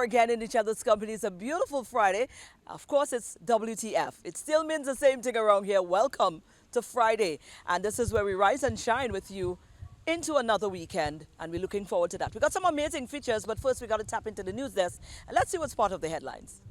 are again in each other's company. It's a beautiful Friday. Of course, it's WTF. It still means the same thing around here. Welcome to Friday. And this is where we rise and shine with you into another weekend. And we're looking forward to that. We got some amazing features, but first we got to tap into the news desk. And let's see what's part of the headlines.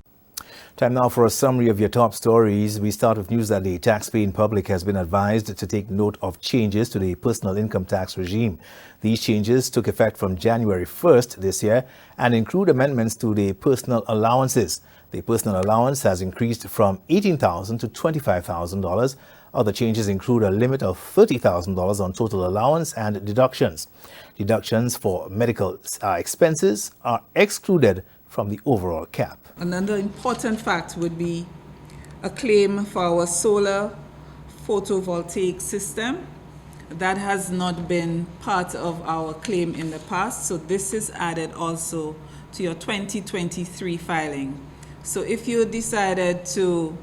Time now for a summary of your top stories. We start with news that the tax-paying public has been advised to take note of changes to the personal income tax regime. These changes took effect from January 1st this year and include amendments to the personal allowances. The personal allowance has increased from $18,000 to $25,000. Other changes include a limit of $30,000 on total allowance and deductions. Deductions for medical expenses are excluded from the overall cap. Another important fact would be a claim for our solar photovoltaic system. That has not been part of our claim in the past, so this is added also to your 2023 filing. So if you decided to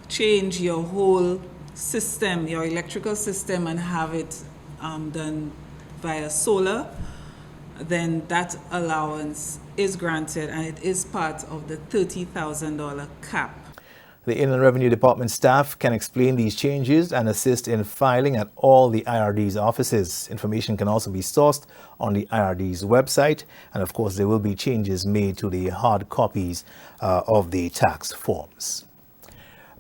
change your whole system, your electrical system, and have it done via solar, then that allowance is granted and it is part of the $30,000 cap. The Inland Revenue Department staff can explain these changes and assist in filing at all the IRD's offices. Information can also be sourced on the IRD's website, and of course there will be changes made to the hard copies of the tax forms.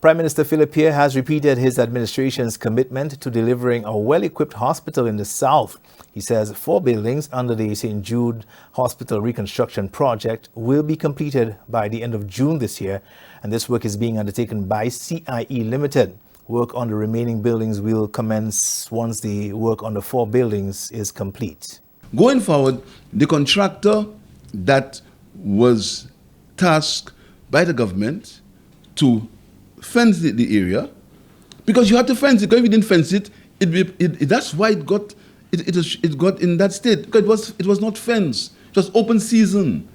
Prime Minister Philip Pierre has repeated his administration's commitment to delivering a well-equipped hospital in the South. He says 4 buildings under the St. Jude Hospital reconstruction project will be completed by the end of June this year, and this work is being undertaken by CIE Limited. Work on the remaining buildings will commence once the work on the 4 buildings is complete. Going forward, the contractor that was tasked by the government to fence the area, because you had to fence it. Because if you didn't fence it, that's why it got in that state. Because it was not fenced. It was open season.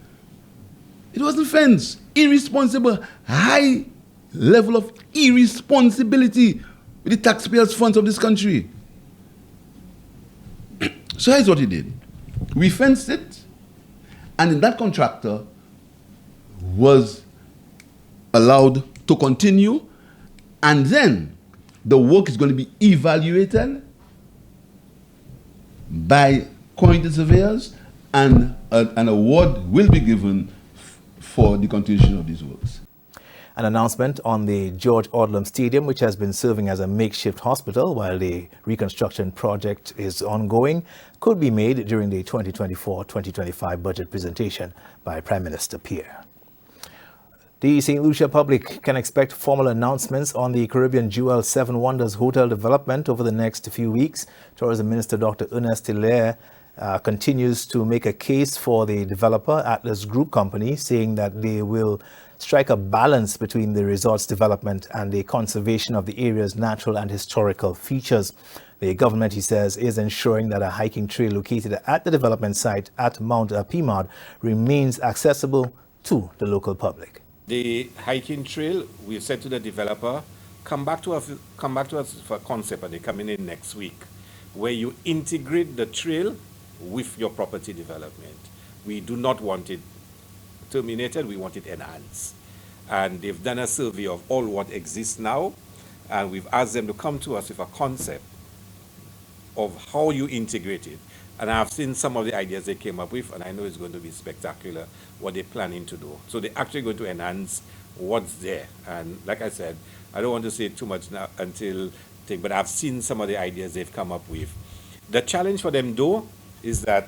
It wasn't fenced. Irresponsible, high level of irresponsibility with the taxpayers' funds of this country. So here's what he did. We fenced it, and that contractor was allowed to continue, and then the work is going to be evaluated by quantity surveyors, and an award will be given for the continuation of these works. An announcement on the George Odlum Stadium, which has been serving as a makeshift hospital while the reconstruction project is ongoing, could be made during the 2024-2025 budget presentation by Prime Minister Pierre. The St. Lucia public can expect formal announcements on the Caribbean Jewel Seven Wonders Hotel development over the next few weeks. Tourism Minister Dr. Ernest Hilaire continues to make a case for the developer, Atlas Group Company, saying that they will strike a balance between the resort's development and the conservation of the area's natural and historical features. The government, he says, is ensuring that a hiking trail located at the development site at Mount Pimard remains accessible to the local public. The hiking trail, we've said to the developer, come back to us for a concept, and they're coming in next week, where you integrate the trail with your property development. We do not want it terminated, we want it enhanced. And they've done a survey of all what exists now, and we've asked them to come to us with a concept of how you integrate it. And I've seen some of the ideas they came up with, and I know it's going to be spectacular what they're planning to do. So they're actually going to enhance what's there. And like I said, I don't want to say too much now but I've seen some of the ideas they've come up with. The challenge for them, though, is that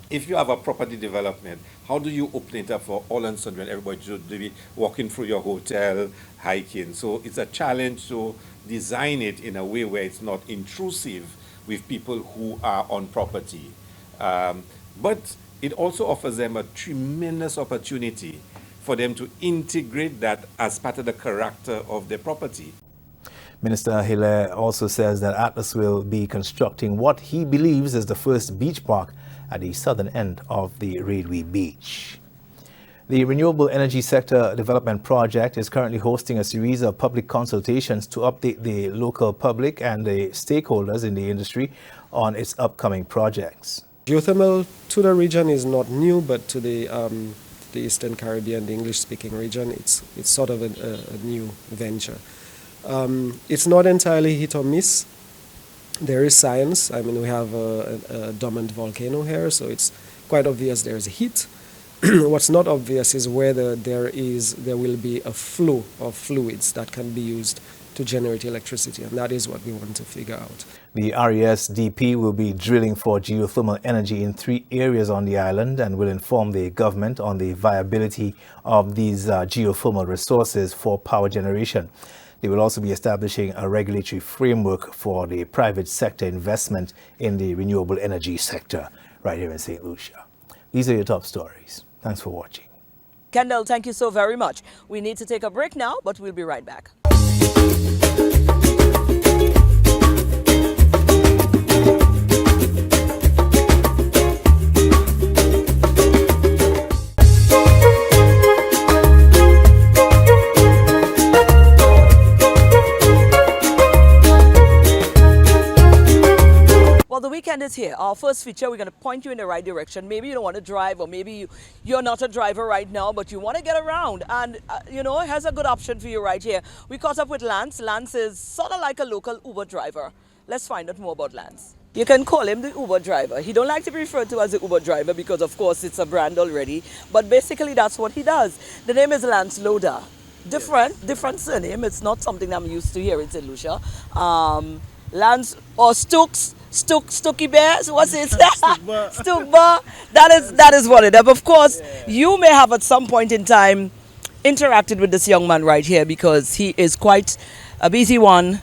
if you have a property development, how do you open it up for all and sundry, and everybody should be walking through your hotel, hiking? So it's a challenge to design it in a way where it's not intrusive with people who are on property. But it also offers them a tremendous opportunity for them to integrate that as part of the character of their property. Minister Hilaire also says that Atlas will be constructing what he believes is the first beach park at the southern end of the Railway Beach. The Renewable Energy Sector Development Project is currently hosting a series of public consultations to update the local public and the stakeholders in the industry on its upcoming projects. Geothermal to the region is not new, but to the the Eastern Caribbean, the English-speaking region. It's sort of a new venture. It's not entirely hit or miss. There is science. I mean, we have a dormant volcano here, so it's quite obvious there's heat. What's not obvious is whether there will be a flow of fluids that can be used to generate electricity, and that is what we want to figure out. The RESDP will be drilling for geothermal energy in 3 areas on the island and will inform the government on the viability of these geothermal resources for power generation. They will also be establishing a regulatory framework for the private sector investment in the renewable energy sector right here in St. Lucia. These are your top stories. Thanks for watching. Kendall, thank you so very much. We need to take a break now, but we'll be right back. Well, the weekend is here. Our first feature, we're going to point you in the right direction. Maybe you don't want to drive, or maybe you're not a driver right now, but you want to get around. And, here's a good option for you right here. We caught up with Lance. Lance is sort of like a local Uber driver. Let's find out more about Lance. You can call him the Uber driver. He don't like to be referred to as the Uber driver because, of course, it's a brand already. But basically, that's what he does. The name is Lance Loader. Different surname. It's not something I'm used to here in St. Lucia. Lance or Stokes. Stokey Bears, what's it? Stookbar. That is what it is. Of course, you may have at some point in time interacted with this young man right here because he is quite a busy one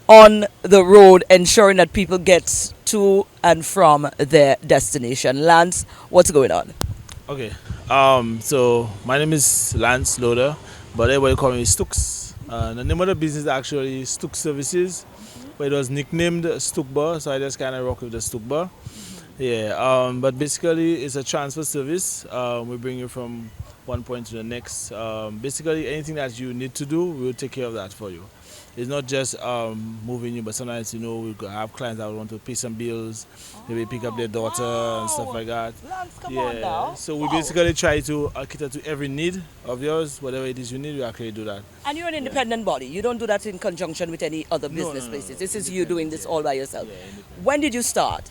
on the road, ensuring that people get to and from their destination. Lance, what's going on? Okay, so my name is Lance Loader, but everybody call me Stooks. The name of the business is actually Stooks Services. But it was nicknamed Stookbar, so I just kind of rock with the Stookbar. Yeah, but basically it's a transfer service. We bring you from one point to the next. Basically anything that you need to do, we'll take care of that for you. It's not just moving you, but sometimes, we have clients that want to pay some bills, maybe pick up their daughter and stuff like that. Lance, come on now. So we basically try to cater to every need of yours. Whatever it is you need, we actually do that. And you're an independent body. You don't do that in conjunction with any other business places. This is you doing this all by yourself. When did you start?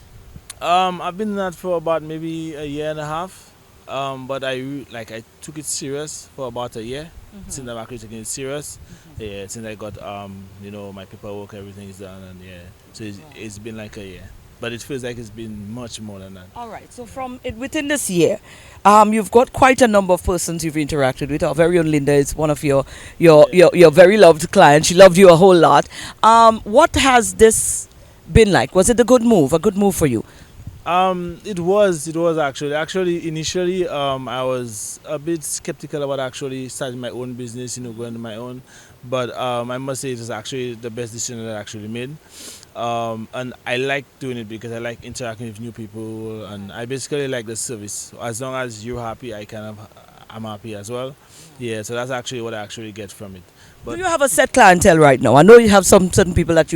I've been in that for about maybe a year and a half. But I took it serious for about a year. Since I'm actually taking it serious. Yeah, since I got my paperwork, everything is done, and so it's been like a year. But it feels like it's been much more than that. All right. So within this year, you've got quite a number of persons you've interacted with. Our very own Linda is one of your very loved clients. She loved you a whole lot. What has this been like? Was it a good move for you? It was actually. Actually, initially, I was a bit skeptical about actually starting my own business, going to my own. But I must say it was actually the best decision that I actually made. And I like doing it because I like interacting with new people, and I basically like the service. As long as you're happy, I'm happy as well. Yeah, so that's actually what I actually get from it. But do you have a set clientele right now? I know you have some certain people that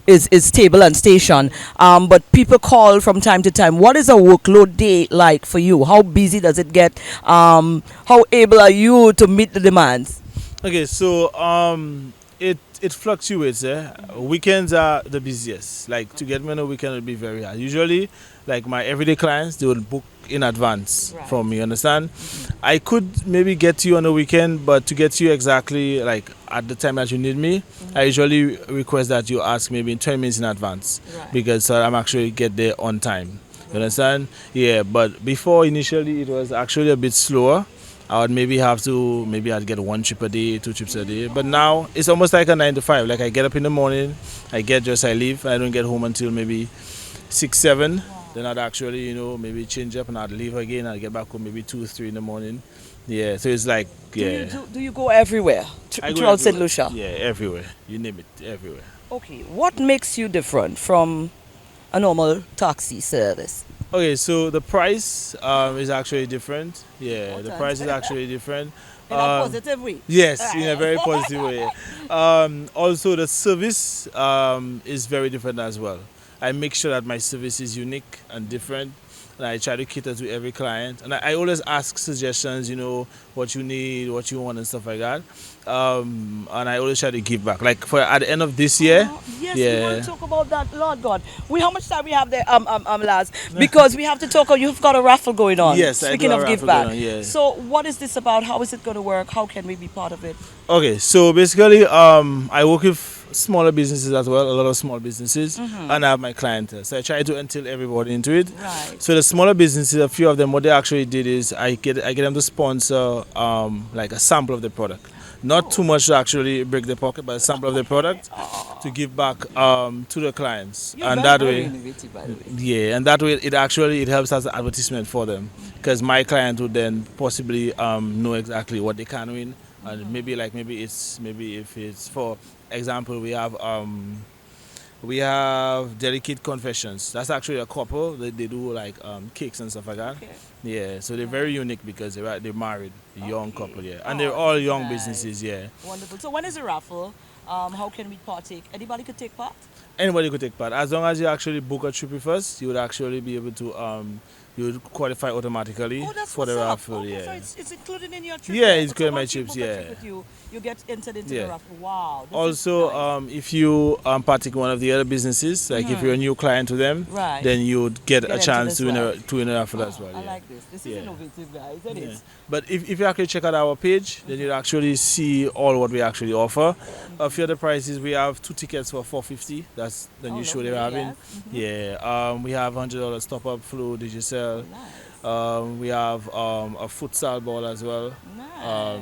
is stable and stationed, but people call from time to time. What is a workload day like for you? How busy does it get? How able are you to meet the demands? Okay, so it fluctuates. Weekends are the busiest. Like to get me on a weekend would be very hard. Usually, like my everyday clients, they will book in advance from me. Understand? I could maybe get to you on a weekend, but to get to you exactly like at the time that you need me, I usually request that you ask maybe 20 minutes in advance because I'm actually get there on time. You understand? Yeah. But before initially, it was actually a bit slower. I would I'd get 1 trip a day, 2 trips a day. But now it's almost like a 9 to 5. Like I get up in the morning, I get dressed, I leave. I don't get home until maybe 6, 7. Then I'd actually, maybe change up and I'd leave again. I'd get back home maybe 2, 3 in the morning. Yeah, so it's like, yeah. Do you go everywhere throughout St. Lucia? Yeah, everywhere. You name it, everywhere. Okay, what makes you different from a normal taxi service? Okay, so the price is actually different. Yeah, the price is actually different. In a positive way? Yes, in a very positive way. Also, the service is very different as well. I make sure that my service is unique and different. and I try to cater to every client. And I always ask suggestions, you know, what you need, what you want, and stuff like that. And I always try to give back. Like for at the end of this year, Yes, we yeah. want to talk about that, Lord God. How much time we have there, Laz? Because we have to talk. You've got a raffle going on. Yes, I do Speaking have of a give raffle back. going on, yeah. So, what is this about? How is it going to work? How can we be part of it? Okay, so basically, I work with smaller businesses as well, a lot of small businesses, and I have my clientele. So I try to entitle everybody into it. Right. So the smaller businesses, a few of them, what they actually did is I get them to sponsor like a sample of the product. Not too much to actually break the pocket, but a sample of the product to give back to the clients. You're and very, that very way, innovative, by the way. yeah, and that way it helps as an advertisement for them, because my client would then possibly know exactly what they can win, and maybe if it's, for example, we have Delicate Confessions. That's actually a couple. They do like cakes and stuff like that. Okay. Yeah, so they're very unique because they're married, a young couple, yeah, and they're all young businesses, yeah. Wonderful. So, when is the raffle? How can we partake? Anybody could take part? Anybody could take part. As long as you actually book a trip with us, you would actually be able to you would qualify automatically Oh, that's for the what's up. raffle, Okay, yeah. so it's included in your trip. Yeah, then. it's So included in my once you trips, book a yeah. trip with you get entered into Yeah. the raffle. Wow. This is Also, nice. if you partake in one of the other businesses, like if you're a new client to them, Right. then you would get a entered chance as to win well. a raffle as well. I Yeah. like this. This is Yeah. innovative, guys. It Yeah. is. But if you actually check out our page, then you'll actually see all what we actually offer. A few of the prices, we have 2 tickets for $450. That's the new show they're lovely, having. yes. Yeah. We have $100 top up flow Digicel. Nice. We have a futsal ball as well. Nice.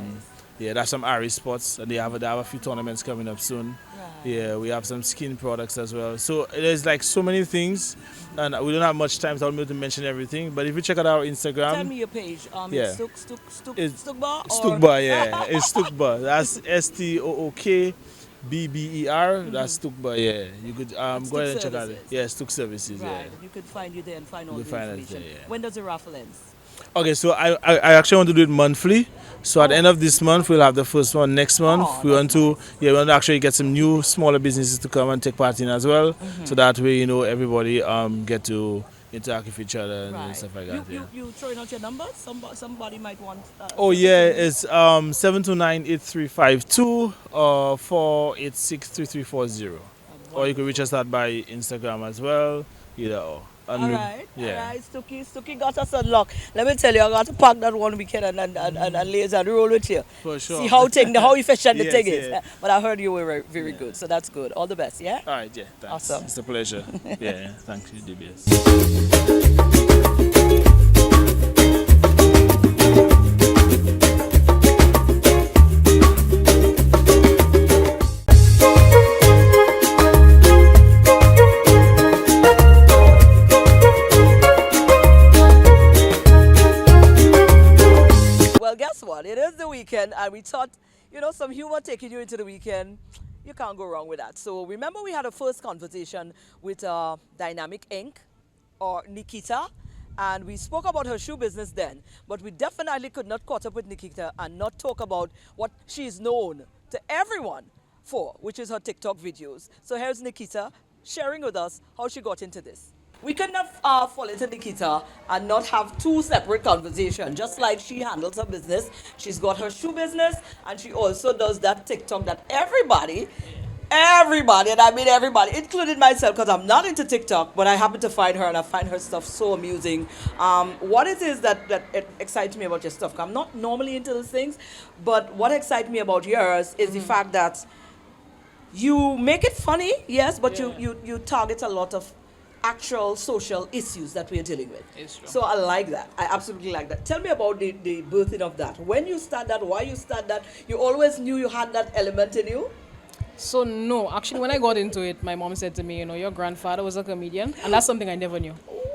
Yeah, that's some Irish spots, and they have a few tournaments coming up soon. Right. Yeah, we have some skin products as well. So there's like so many things, and we don't have much time, so I'll be able to mention everything. But if you check out our Instagram, Tell me your page. yeah. It's It's Stukbar? or- Stukbar, yeah, it's Stukbar. That's STOOKBBER. That's Stukbar, yeah. You could go ahead and check out it. Services. Yeah, Stuk Services, Right. yeah. And you could find you there and find all You the find us information. there, yeah. When does the raffle end? Okay, so I actually want to do it monthly. So at the end of this month, we'll have the first one next month. Oh, we want to actually get some new smaller businesses to come and take part in as well. So that way, everybody get to interact with each other and Right. stuff like that. Yeah. You throwing out your number? Somebody might want. Oh yeah, it's 729-8352 or 486-3340. Or you can reach us out by Instagram as well. Either or. And All we- right, yeah. all right. Stucky got us unlocked. Let me tell you, I got to pack that one weekend and lays and roll with you. For sure. See how efficient the Yes, thing is. yeah. But I heard you were very good, so that's good. All the best, yeah? All right, yeah. Thanks. Awesome. It's a pleasure. Yeah, thank you, DBS. Well, guess what? It is the weekend, and we thought, some humor taking you into the weekend. You can't go wrong with that. So remember we had a first conversation with Dynamic Inc. or Nikita, and we spoke about her shoe business then, but we definitely could not caught up with Nikita and not talk about what she's known to everyone for, which is her TikTok videos. So here's Nikita sharing with us how she got into this. We couldn't have fall into Nikita and not have two separate conversations. Just like she handles her business, she's got her shoe business, and she also does that TikTok that everybody, and I mean everybody, including myself, because I'm not into TikTok, but I happen to find her, and I find her stuff so amusing. What it is that it excites me about your stuff, 'cause I'm not normally into those things, but what excites me about yours is the fact that you make it funny, yes, but you target a lot of actual social issues that we're dealing with. It's true. So I like that. I absolutely like that. Tell me about the birthing of that. When you start that, why you start that? You always knew you had that element in you? So no, actually when I got into it, my mom said to me, your grandfather was a comedian, and that's something I never knew.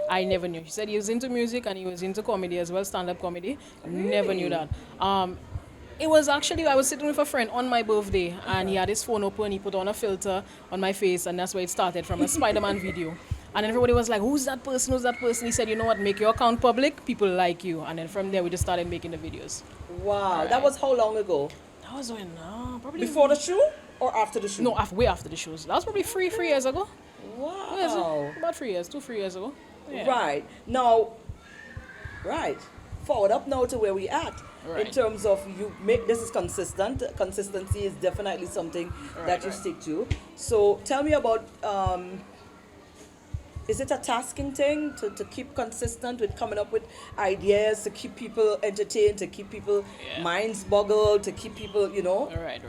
I never knew. She said he was into music and he was into comedy as well, stand-up comedy. Never knew that. It was actually, I was sitting with a friend on my birthday, and he had his phone open, he put on a filter on my face, and that's where it started, from a Spider-Man video. And everybody was like, who's that person, who's that person? He said, you know what, make your account public, people like you. And then from there, we just started making the videos. Wow. That was how long ago? That was when, probably... Before the shoe or after the shoe? No, way after the shows. That was probably three years ago. Wow. Yes, about 3 years, 3 years ago. Yeah. Right. Now, Right. Forward up now to where we at. In Right. terms of you make this is consistent. Consistency is definitely something that you right. stick to. So tell me about is it a tasking thing to keep consistent with coming up with ideas to keep people entertained, to keep people Yeah. minds boggled, to keep people, you know? Right.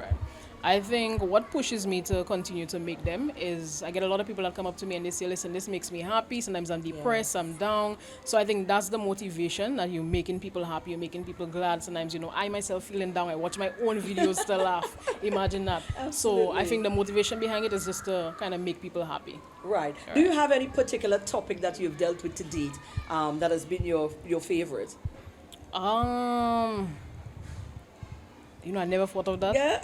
I think what pushes me to continue to make them is I get a lot of people that come up to me and they say, listen, this makes me happy. Sometimes I'm depressed, I'm down. So I think that's the motivation, that you're making people happy, you're making people glad. Sometimes, I myself feeling down, I watch my own videos to laugh. Imagine that. So I think the motivation behind it is just to kind of make people happy. Right. Do you have any particular topic that you've dealt with to date that has been your favorite? I never thought of that. Yeah.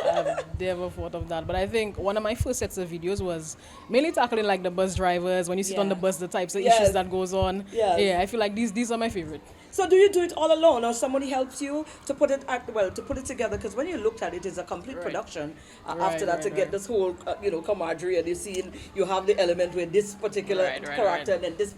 I've never thought of that. But I think one of my first sets of videos was mainly tackling like the bus drivers, when you sit on the Yeah. bus, the types of Yes. issues that goes on. Yes. Yeah, I feel like these are my favorite. So do you do it all alone, or somebody helps you to put it together? Because when you looked at it, it's a complete Right. production. Right, After that, to right, get right. this whole camaraderie, and you have the element with this particular Right, character, and then this.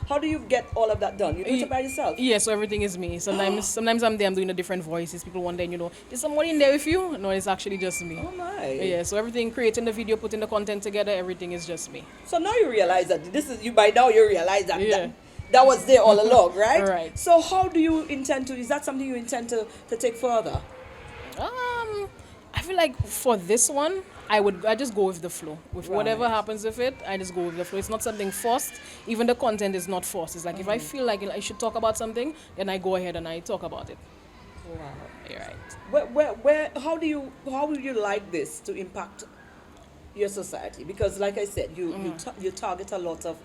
How do you get all of that done? You do it by yourself. Yeah, so everything is me. Sometimes I'm there, I'm doing the different voices. People wondering, is somebody in there with you? No, it's actually just me. Oh my. Yeah, so everything, creating the video, putting the content together, everything is just me. So now you realize that this is you. By now you realize that. Yeah. That was there all along, right? Right. So how do you intend to? Is that something you intend to take further? I feel like for this one, I just go with the flow. With whatever Right. happens with it, I just go with the flow. It's not something forced. Even the content is not forced. It's like if I feel like I should talk about something, then I go ahead and I talk about it. Wow. Yeah, right. How would you like this to impact your society? Because like I said, you target a lot of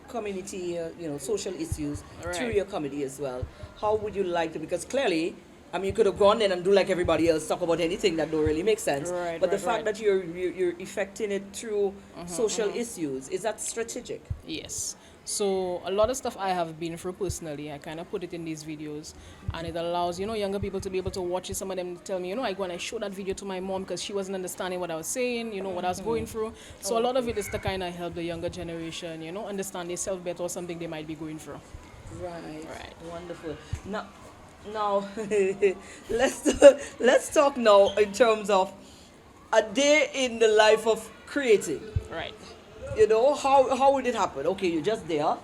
community, social issues through Right. your comedy as well. How would you like to? Because clearly, I mean, you could have gone in and do like everybody else, talk about anything that don't really make sense. Right, but the right, fact right. that you're affecting it through social issues, is that strategic? Yes. So a lot of stuff I have been through personally, I kind of put it in these videos, and it allows younger people to be able to watch it. Some of them tell me, I go and I show that video to my mom because she wasn't understanding what I was saying, what I was going through. So a lot of it is to kind of help the younger generation, understand themselves better or something they might be going through. Right. Wonderful. Now, let's talk now in terms of a day in the life of creating. Right. How would it happen? Okay, you're just there.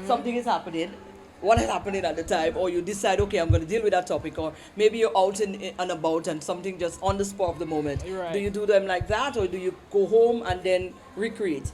Something is happening. What is happening at the time? Or you decide, okay, I'm going to deal with that topic. Or maybe you're out and about and something just on the spur of the moment. Right. Do you do them like that, or do you go home and then recreate?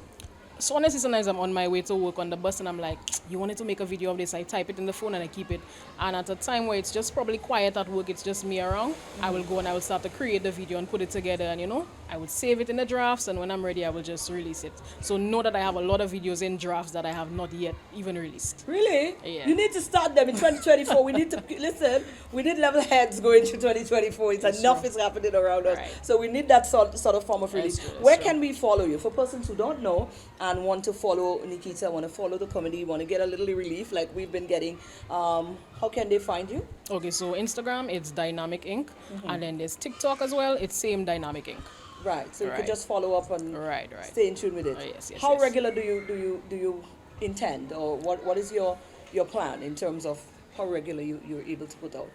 So honestly, sometimes I'm on my way to work on the bus and I'm like, you wanted to make a video of this? I type it in the phone and I keep it. And at a time where it's just probably quiet at work, it's just me around, I will go and I will start to create the video and put it together, and I would save it in the drafts, and when I'm ready, I will just release it. So know that I have a lot of videos in drafts that I have not yet even released. Really? Yeah. You need to start them in 2024. We need to listen. We need level heads going through 2024. It's enough is happening around us, Right. so we need that sort of form of release. That's true, Where that's can we follow you? For persons who don't know and want to follow Nikita, want to follow the comedy, want to get a little relief like we've been getting, how can they find you? Okay, so Instagram, it's Dynamic Inc. And then there's TikTok as well, it's same Dynamic Inc. Right. So you could Right. just follow up and Right. stay in tune with it. Yes, How yes. regular do you intend, or what is your plan in terms of how regular you're able to put out?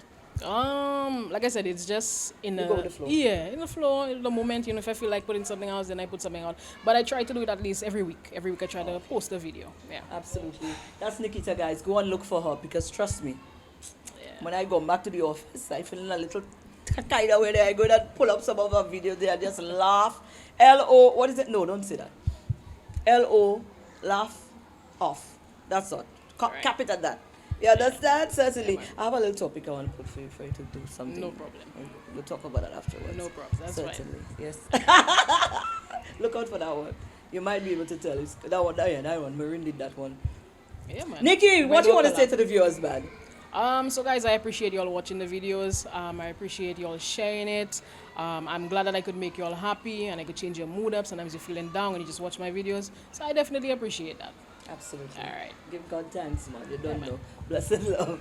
Like I said, it's just in You the go with the flow. Yeah, in the flow, in the moment. If I feel like putting something out, then I put something out. But I try to do it at least every week. Every week I try to post a video. Yeah. Absolutely. That's Nikita, guys. Go and look for her, because trust me, Yeah. when I go back to the office, I feel a little kind of way there. I go and pull up some of her videos there and just laugh. L-O, what is it? No, don't say that. L-O, laugh off. That's all. Right. Cap it at that. You understand? Certainly. I have a little topic I want to put for you to do something. No problem. We'll talk about that afterwards. No problem. That's fine. Certainly. Yes. Look out for that one. You might be able to tell. It's that one. Marin did that one. Yeah, man. Nikki, what When do you want to you say to the viewers, man? So guys, I appreciate y'all watching the videos. I appreciate y'all sharing it. I'm glad that I could make y'all happy and I could change your mood up. Sometimes you're feeling down and you just watch my videos. So I definitely appreciate that. Absolutely. All right. Give God thanks, man. You don't man. know. Blessed love.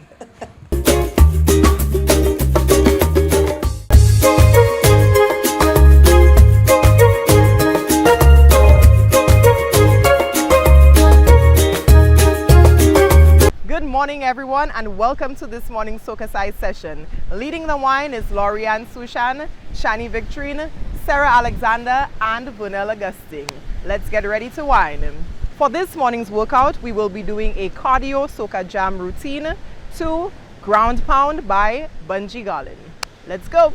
everyone, and welcome to this morning's SocaCize session. Leading the wine is Lauriane Sushan, Shani Victorine, Sarah Alexander, and Vernell Augustine. Let's get ready to wine. For this morning's workout, we will be doing a cardio soca jam routine to ground pound by Bungie Garlin. Let's go.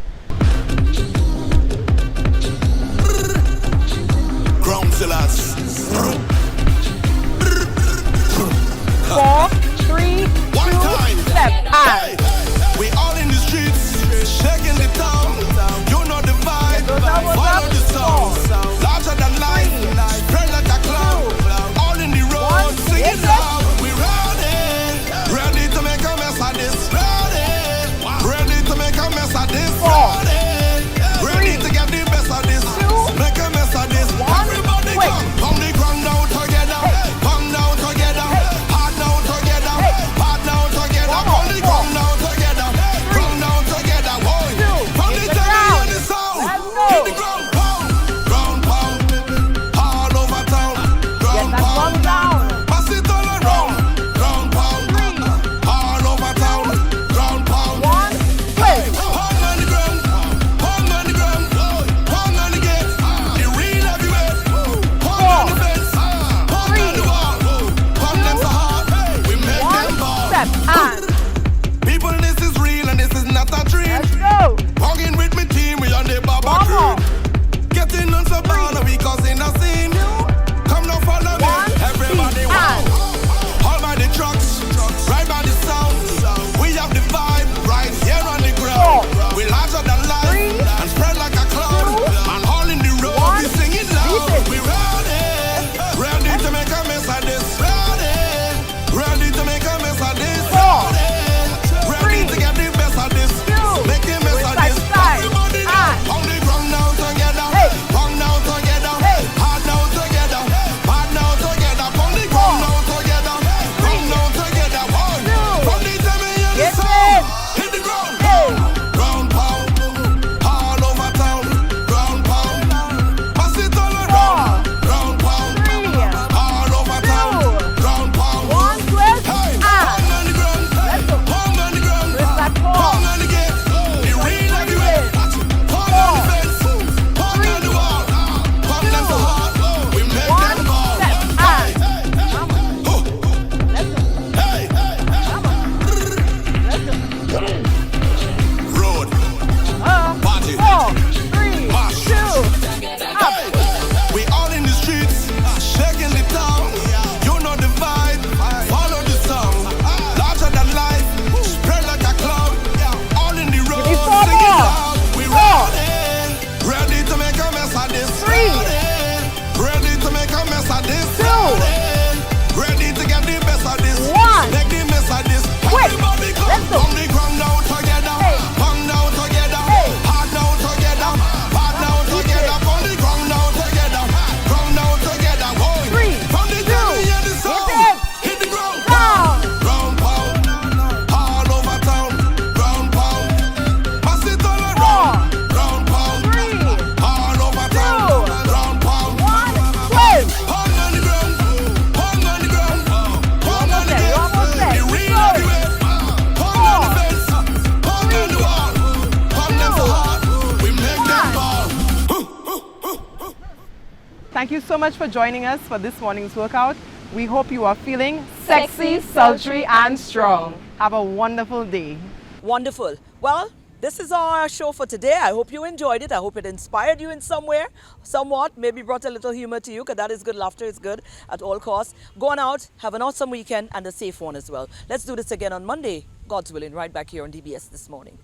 Groundzillas. 4, 3, 2, step, and We all in the streets, shaking the town. You know the vibe, follow the song. Larger than life, spread like a cloud. All in the road, singing loud. We ready to make a mess of this. Ready to make a mess of this. Ready to get the best of this. Make a mess of this. Everybody come, pound the ground down together. Pound down together. Hard down together. Hard down together. Pound the ground down together. Ground down together. Pound the ground in the sound. Hit the ground pound. Ground pound. All over town. Ground pound. Pass it all around. Ground pound. All over town. Ground pound. Pound on the ground. Pound on the ground. Pound on the gate. The real heavyweight. Pound on the fence. Pound on the wall. Pound them so hard. We make them ball. step, and People, this is real and this is not a dream. let's go. Walking with me team, we on the Baba One more. crew. Getting on so bad, we causing a scene. Come now, follow me. Everybody wow. All by the trucks, right by the sound. We have the vibe right here on the ground. We larger than life and spread like a cloud. And all in the road, we sing it loud. We ready to make a mess of this. Ready to make a mess of this. Ready to get the best of this. Make a mess of this. Everybody now, on the ground now together. Pound now together. Hard now together. Hard now together. On the ground now together. Pound now together. From the time we hear the sound, hit the ground. Ground pound. All over town. Ground pound. Pass it all around. Ground pound. All over town. Ground pound. Hey, pound on the ground. Pound on the ground. Pound on the gate. The real heavyweight. Pound on the fence. Pound on the wall. Pound them so hard. We make them ball. Hey, road. Party. March. Hey, we all in the streets, shaking the town. You know the vibe, follow the song. Larger than life, spread like a cloud. All in the road, singing loud. We ready to make a mess of this. Ready to make a mess of this. Ready to get the best of this. Make the mess of this. Everybody come on the ground now together. Pound now together. Hard now together. Hard now together. On the ground now together. Ground now together. From the time we hear the sound, hit the ground. Ground pound. All over town. Ground pound. Pass it all around. Ground pound. All over town. Ground pound. Pound on the ground. Pound on the ground. Pound on the gate. The real heavyweight. Pound on the fence. Pound on the wall. Pound them so hard. We make them ball. Thank you so much for joining us for this morning's workout. We hope you are feeling sexy, sultry, and strong. Have a wonderful day. Wonderful. Well, this is our show for today. I hope you enjoyed it. I hope it inspired you in somewhere, somewhat, maybe brought a little humor to you, because that is good. Laughter is good at all costs. Go on out, have an awesome weekend, and a safe one as well. Let's do this again on Monday, God's willing, right back here on DBS This Morning.